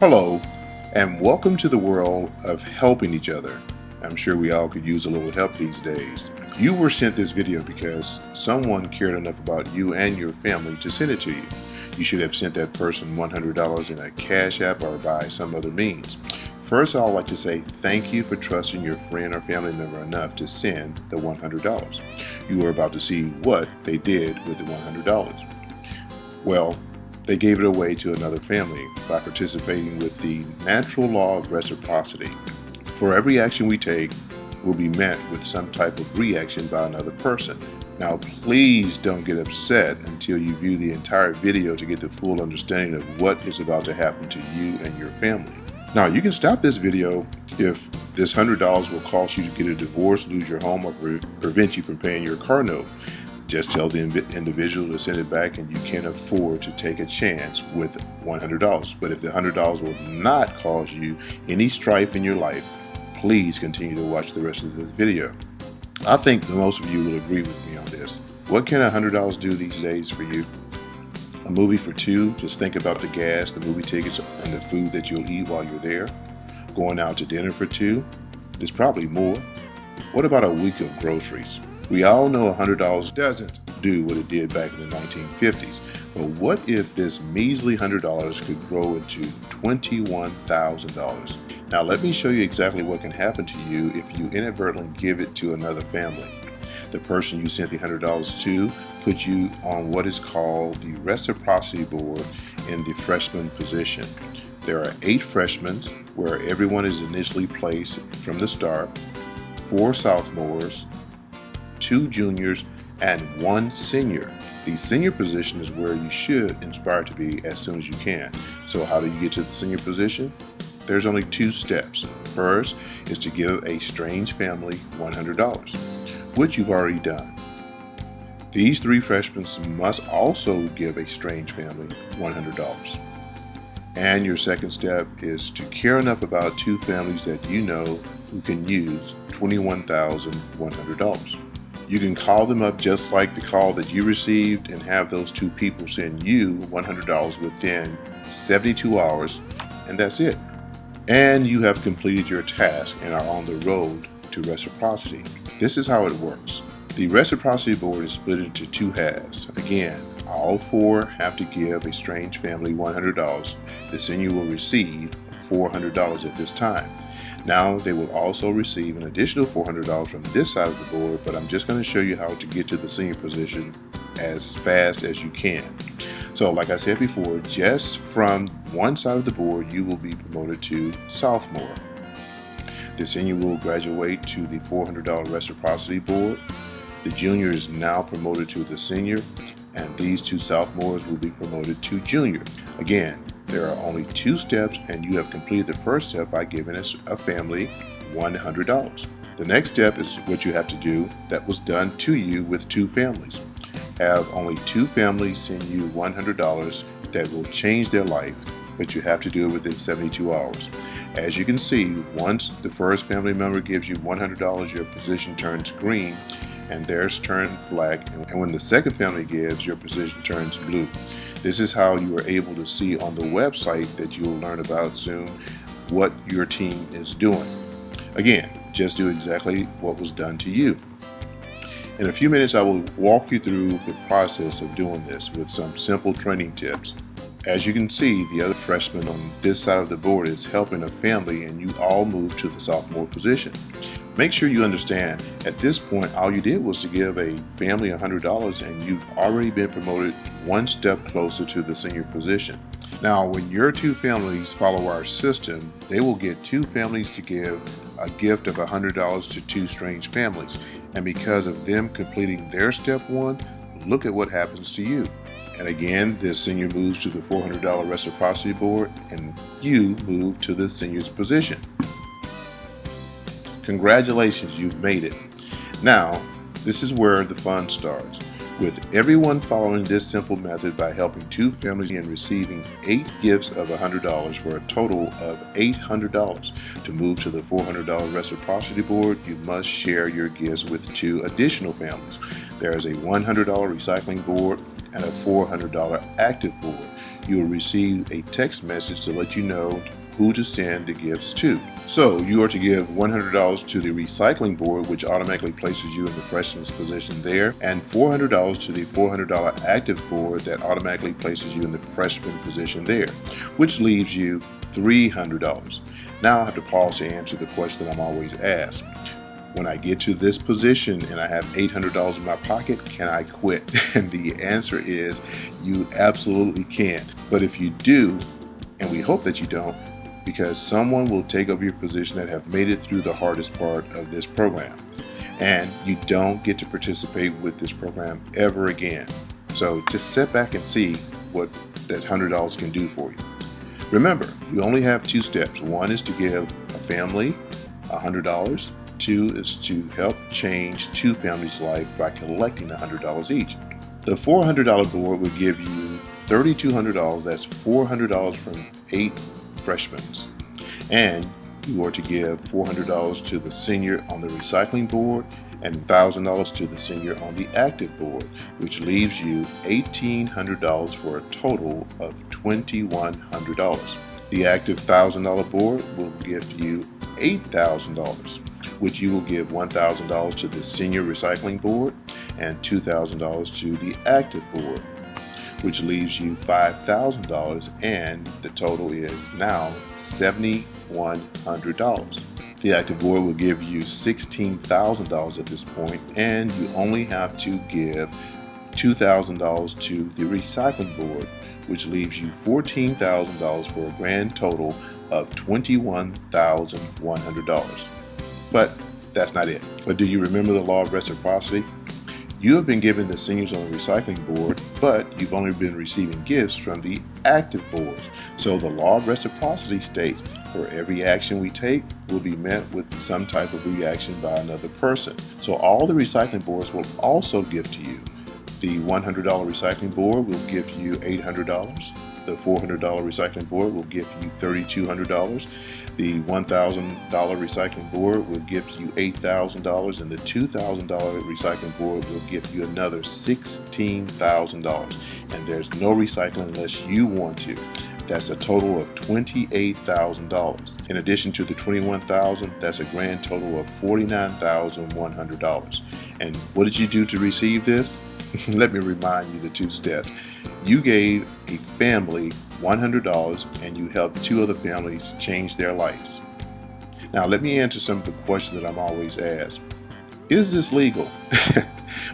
Hello, and welcome to the world of helping each other. I'm sure we all could use a little help these days. You were sent this video because someone cared enough about you and your family to send it to you. You should have sent that person $100 in a Cash App or by some other means. First, I'd like to say thank you for trusting your friend or family member enough to send the $100. You are about to see what they did with the $100. Well, they gave it away to another family by participating with the natural law of reciprocity. For every action we take will be met with some type of reaction by another person. Now, please don't get upset until you view the entire video to get the full understanding of what is about to happen to you and your family. Now, you can stop this video if this $100 will cost you to get a divorce, lose your home, or prevent you from paying your car note. Just tell the individual to send it back, and you can't afford to take a chance with $100. But if the $100 will not cause you any strife in your life, please continue to watch the rest of this video. I think most of you will agree with me on this. What can $100 do these days for you? A movie for two? Just think about the gas, the movie tickets, and the food that you'll eat while you're there. Going out to dinner for two? There's probably more. What about a week of groceries? We all know $100 doesn't do what it did back in the 1950s, but what if this measly $100 could grow into $21,000? Now let me show you exactly what can happen to you if you inadvertently give it to another family. The person you sent the $100 to puts you on what is called the reciprocity board in the freshman position. There are 8 freshmen where everyone is initially placed from the start, 4 sophomores, 2 juniors, and 1 senior. The senior position is where you should aspire to be as soon as you can. So how do you get to the senior position? There's only 2 steps. First is to give a strange family $100, which you've already done. These 3 freshmen must also give a strange family $100. And your second step is to care enough about 2 families that you know who can use $21,100. You can call them up just like the call that you received and have those 2 people send you $100 within 72 hours, and that's it. And you have completed your task and are on the road to reciprocity. This is how it works. The reciprocity board is split into 2 halves. Again, all 4 have to give a strange family $100. The senior will receive $400 at this time. Now they will also receive an additional $400 from this side of the board, but I'm just going to show you how to get to the senior position as fast as you can. So like I said before, just from one side of the board you will be promoted to sophomore. The senior will graduate to the $400 reciprocity board. The junior is now promoted to the senior, and these 2 sophomores will be promoted to junior. Again, there are only 2 steps, and you have completed the first step by giving a family $100. The next step is what you have to do that was done to you with 2 families. Have only 2 families send you $100 that will change their life, but you have to do it within 72 hours. As you can see, once the first family member gives you $100, your position turns green and theirs turn black, and when the second family gives, your position turns blue. This is how you are able to see on the website that you will learn about soon what your team is doing. Again, just do exactly what was done to you. In a few minutes, I will walk you through the process of doing this with some simple training tips. As you can see, the other freshman on this side of the board is helping a family, and you all move to the sophomore position. Make sure you understand, at this point, all you did was to give a family $100, and you've already been promoted 1 step closer to the senior position. Now, when your 2 families follow our system, they will get 2 families to give a gift of $100 to 2 strange families. And because of them completing their step 1, look at what happens to you. And again, this senior moves to the $400 reciprocity board, and you move to the senior's position. Congratulations, you've made it. Now, this is where the fun starts. With everyone following this simple method by helping 2 families and receiving 8 gifts of $100 for a total of $800. To move to the $400 reciprocity board, you must share your gifts with 2 additional families. There is a $100 recycling board and a $400 active board. you will receive a text message to let you know who to send the gifts to. So you are to give $100 to the recycling board, which automatically places you in the freshman's position there, and $400 to the $400 active board that automatically places you in the freshman position there, which leaves you $300. Now I have to pause to answer the question that I'm always asked. When I get to this position and I have $800 in my pocket, can I quit? And the answer is you absolutely can't. But if you do, and we hope that you don't, because someone will take over your position that have made it through the hardest part of this program. And you don't get to participate with this program ever again. So just sit back and see what that $100 can do for you. Remember, you only have two steps. One is to give a family $100. Two is to help change two families' life by collecting $100 each. The $400 board will give you $3,200. That's $400 from 8 freshmen. And you are to give $400 to the senior on the recycling board and $1,000 to the senior on the active board, which leaves you $1,800 for a total of $2,100. The active $1,000 board will give you $8,000, which you will give $1,000 to the senior recycling board and $2,000 to the active board, which leaves you $5,000, and the total is now $7,100. The active board will give you $16,000 at this point, and you only have to give $2,000 to the recycling board, which leaves you $14,000 for a grand total of $21,100. But that's not it. But do you remember the law of reciprocity? You have been given the seniors on the recycling board, but you've only been receiving gifts from the active boards. So the law of reciprocity states for every action we take will be met with some type of reaction by another person. So all the recycling boards will also give to you. The $100 recycling board will give you $800. The $400 recycling board will give you $3,200. The $1,000 recycling board will give you $8,000, and the $2,000 recycling board will give you another $16,000. And there's no recycling unless you want to. That's a total of $28,000. In addition to the $21,000, that's a grand total of $49,100. And what did you do to receive this? Let me remind you the two steps. You gave a family $100 and you helped two other families change their lives. Now let me answer some of the questions that I'm always asked. Is this legal?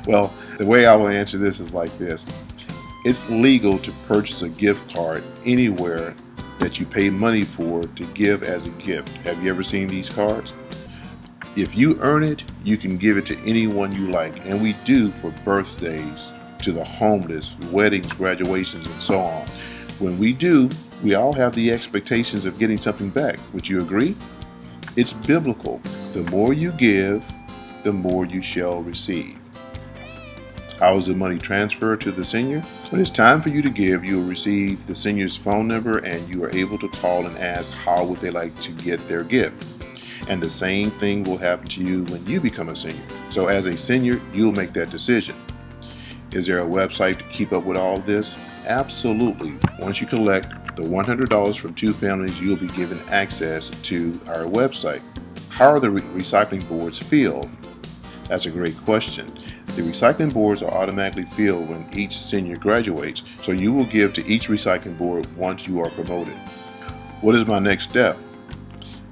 Well, the way I will answer this is like this. It's legal to purchase a gift card anywhere that you pay money for to give as a gift. Have you ever seen these cards? If you earn it, you can give it to anyone you like, and we do for birthdays, to the homeless, weddings, graduations, and so on. When we do, we all have the expectations of getting something back. Would you agree? It's biblical. The more you give, the more you shall receive. How is the money transferred to the senior? When it's time for you to give, you will receive the senior's phone number and you are able to call and ask how would they like to get their gift. And the same thing will happen to you when you become a senior. So as a senior, you'll make that decision. Is there a website to keep up with all of this? Absolutely. Once you collect the $100 from two families, you'll be given access to our website. How are the recycling boards filled? That's a great question. The recycling boards are automatically filled when each senior graduates, so you will give to each recycling board once you are promoted. What is my next step?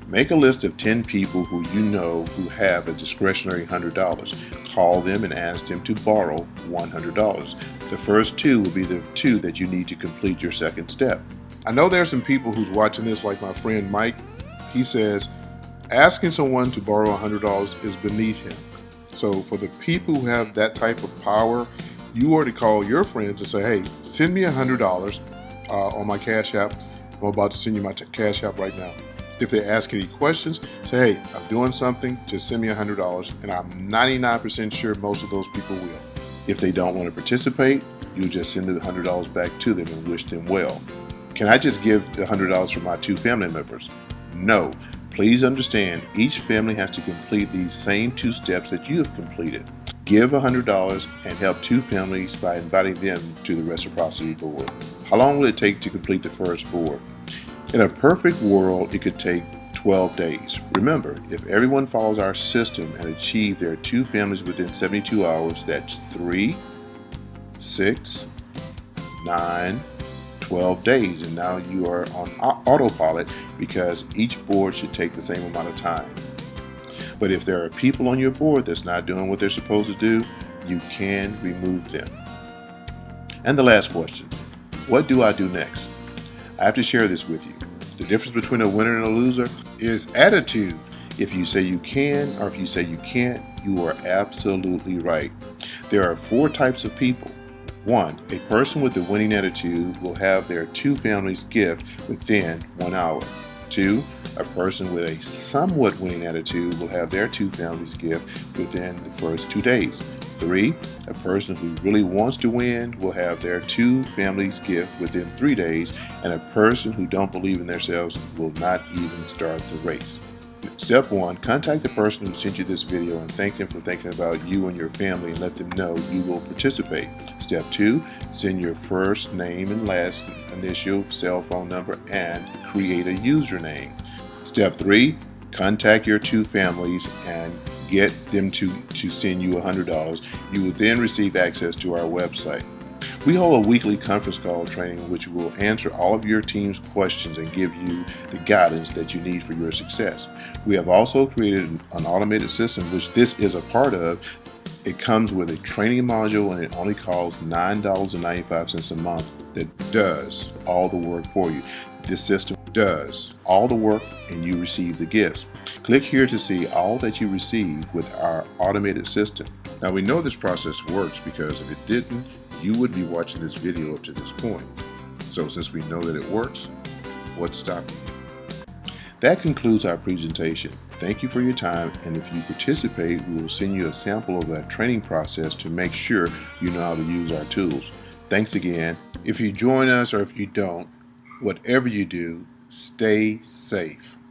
Make a list of 10 people who you know who have a discretionary $100. Call them and ask them to borrow $100. The first two will be the two that you need to complete your second step. I know there are some people who's watching this, like my friend Mike. He says, asking someone to borrow $100 is beneath him. So for the people who have that type of power, you are to call your friends and say, hey, send me $100 on my Cash App. I'm about to send you my Cash App right now. If they ask any questions, say, hey, I'm doing something, just send me $100, and I'm 99% sure most of those people will. If they don't want to participate, you just send the $100 back to them and wish them well. Can I just give the $100 for my two family members? No. Please understand, each family has to complete these same two steps that you have completed. Give $100 and help 2 families by inviting them to the reciprocity board. How long will it take to complete the first board? In a perfect world, it could take 12 days. Remember, if everyone follows our system and achieve their 2 families within 72 hours, that's 3, 6, 9, 12 days, and now you are on autopilot because each board should take the same amount of time. But if there are people on your board that's not doing what they're supposed to do, you can remove them. And the last question, what do I do next? I have to share this with you. The difference between a winner and a loser is attitude. If you say you can or if you say you can't, you are absolutely right. There are 4 types of people. 1. A person with a winning attitude will have their 2 families gift within 1 hour. 2. A person with a somewhat winning attitude will have their 2 families gift within the first 2 days. 3. A person who really wants to win will have their 2 families gift within 3 days, and a person who don't believe in themselves will not even start the race. Step 1, contact the person who sent you this video and thank them for thinking about you and your family and let them know you will participate. Step 2, send your first name and last initial, cell phone number, and create a username. Step 3, contact your 2 families and get them to send you $100. You will then receive access to our website. We hold a weekly conference call training in which we will answer all of your team's questions and give you the guidance that you need for your success. We have also created an automated system, which this is a part of. It comes with a training module and it only costs $9.95 a month that does all the work for you. This system does all the work and you receive the gifts. Click here to see all that you receive with our automated system. Now we know this process works because if it didn't, you would be watching this video up to this point. So since we know that it works, what's stopping you? That concludes our presentation. Thank you for your time, and if you participate, we will send you a sample of that training process to make sure you know how to use our tools. Thanks again. If you join us or if you don't, whatever you do, stay safe.